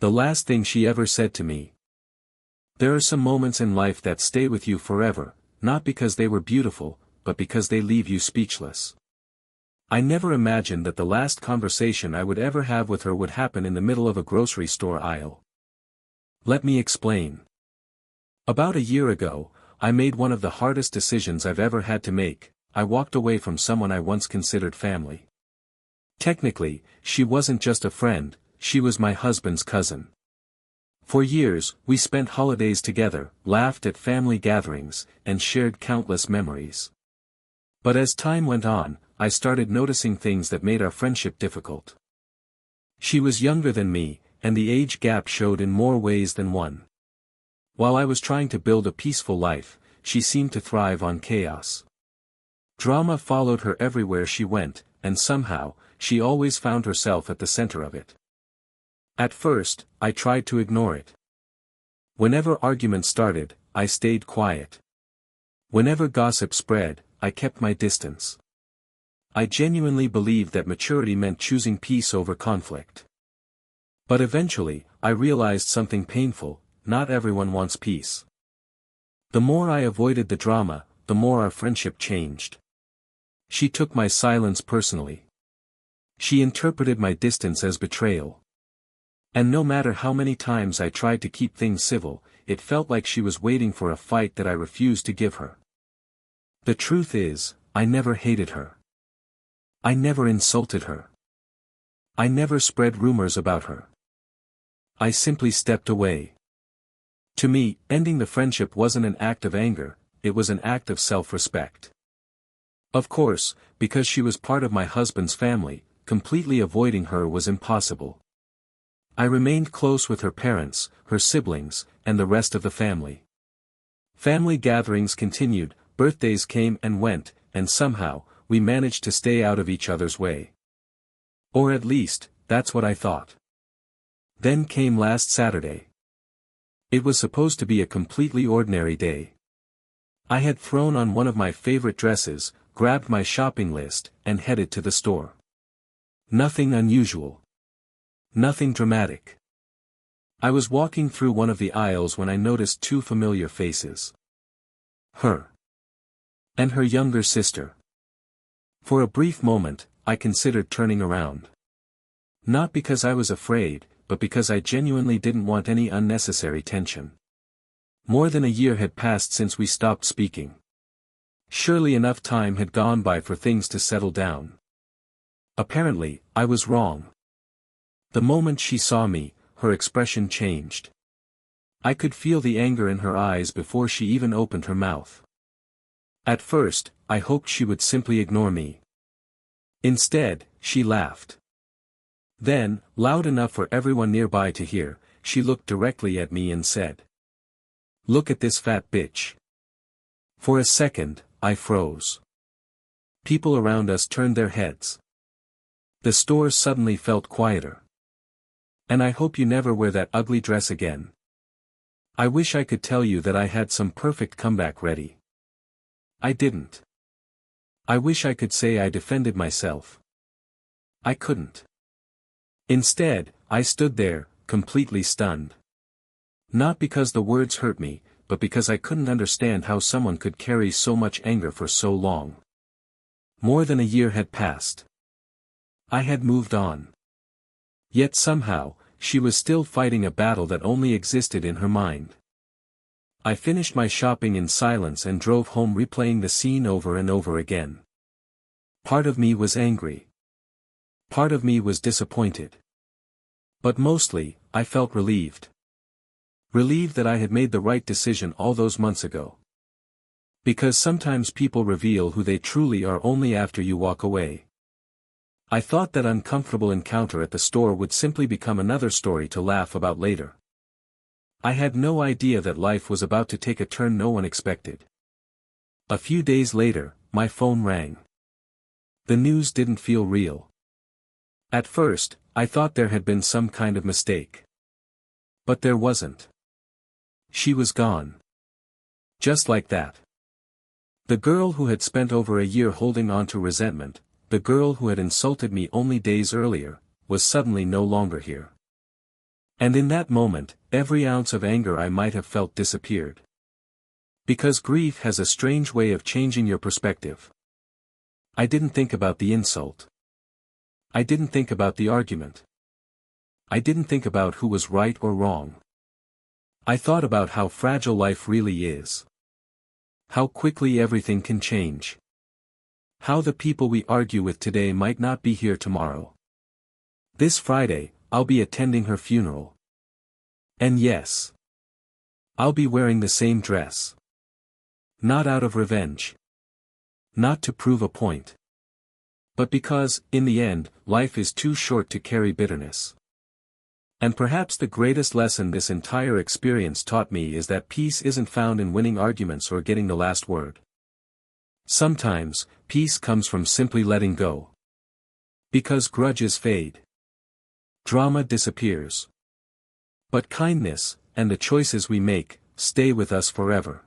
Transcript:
The last thing she ever said to me. There are some moments in life that stay with you forever, not because they were beautiful, but because they leave you speechless. I never imagined that the last conversation I would ever have with her would happen in the middle of a grocery store aisle. Let me explain. About a year ago, I made one of the hardest decisions I've ever had to make. I walked away from someone I once considered family. Technically, she wasn't just a friend, she was my husband's cousin. For years, we spent holidays together, laughed at family gatherings, and shared countless memories. But as time went on, I started noticing things that made our friendship difficult. She was younger than me, and the age gap showed in more ways than one. While I was trying to build a peaceful life, she seemed to thrive on chaos. Drama followed her everywhere she went, and somehow, she always found herself at the center of it. At first, I tried to ignore it. Whenever arguments started, I stayed quiet. Whenever gossip spread, I kept my distance. I genuinely believed that maturity meant choosing peace over conflict. But eventually, I realized something painful: not everyone wants peace. The more I avoided the drama, the more our friendship changed. She took my silence personally. She interpreted my distance as betrayal. And no matter how many times I tried to keep things civil, it felt like she was waiting for a fight that I refused to give her. The truth is, I never hated her. I never insulted her. I never spread rumors about her. I simply stepped away. To me, ending the friendship wasn't an act of anger, it was an act of self-respect. Of course, because she was part of my husband's family, completely avoiding her was impossible. I remained close with her parents, her siblings, and the rest of the family. Family gatherings continued, birthdays came and went, and somehow, we managed to stay out of each other's way. Or at least, that's what I thought. Then came last Saturday. It was supposed to be a completely ordinary day. I had thrown on one of my favorite dresses, grabbed my shopping list, and headed to the store. Nothing unusual. Nothing dramatic. I was walking through one of the aisles when I noticed two familiar faces. Her. And her younger sister. For a brief moment, I considered turning around. Not because I was afraid, but because I genuinely didn't want any unnecessary tension. More than a year had passed since we stopped speaking. Surely enough time had gone by for things to settle down. Apparently, I was wrong. The moment she saw me, her expression changed. I could feel the anger in her eyes before she even opened her mouth. At first, I hoped she would simply ignore me. Instead, she laughed. Then, loud enough for everyone nearby to hear, she looked directly at me and said, "Look at this fat bitch." For a second, I froze. People around us turned their heads. The store suddenly felt quieter. "And I hope you never wear that ugly dress again." I wish I could tell you that I had some perfect comeback ready. I didn't. I wish I could say I defended myself. I couldn't. Instead, I stood there, completely stunned. Not because the words hurt me, but because I couldn't understand how someone could carry so much anger for so long. More than a year had passed. I had moved on. Yet somehow, she was still fighting a battle that only existed in her mind. I finished my shopping in silence and drove home replaying the scene over and over again. Part of me was angry. Part of me was disappointed. But mostly, I felt relieved. Relieved that I had made the right decision all those months ago. Because sometimes people reveal who they truly are only after you walk away. I thought that uncomfortable encounter at the store would simply become another story to laugh about later. I had no idea that life was about to take a turn no one expected. A few days later, my phone rang. The news didn't feel real. At first, I thought there had been some kind of mistake. But there wasn't. She was gone. Just like that. The girl who had spent over a year holding on to resentment, the girl who had insulted me only days earlier, was suddenly no longer here. And in that moment, every ounce of anger I might have felt disappeared. Because grief has a strange way of changing your perspective. I didn't think about the insult. I didn't think about the argument. I didn't think about who was right or wrong. I thought about how fragile life really is. How quickly everything can change. How the people we argue with today might not be here tomorrow. This Friday, I'll be attending her funeral. And yes, I'll be wearing the same dress. Not out of revenge. Not to prove a point. But because, in the end, life is too short to carry bitterness. And perhaps the greatest lesson this entire experience taught me is that peace isn't found in winning arguments or getting the last word. Sometimes, peace comes from simply letting go. Because grudges fade. Drama disappears. But kindness, and the choices we make, stay with us forever.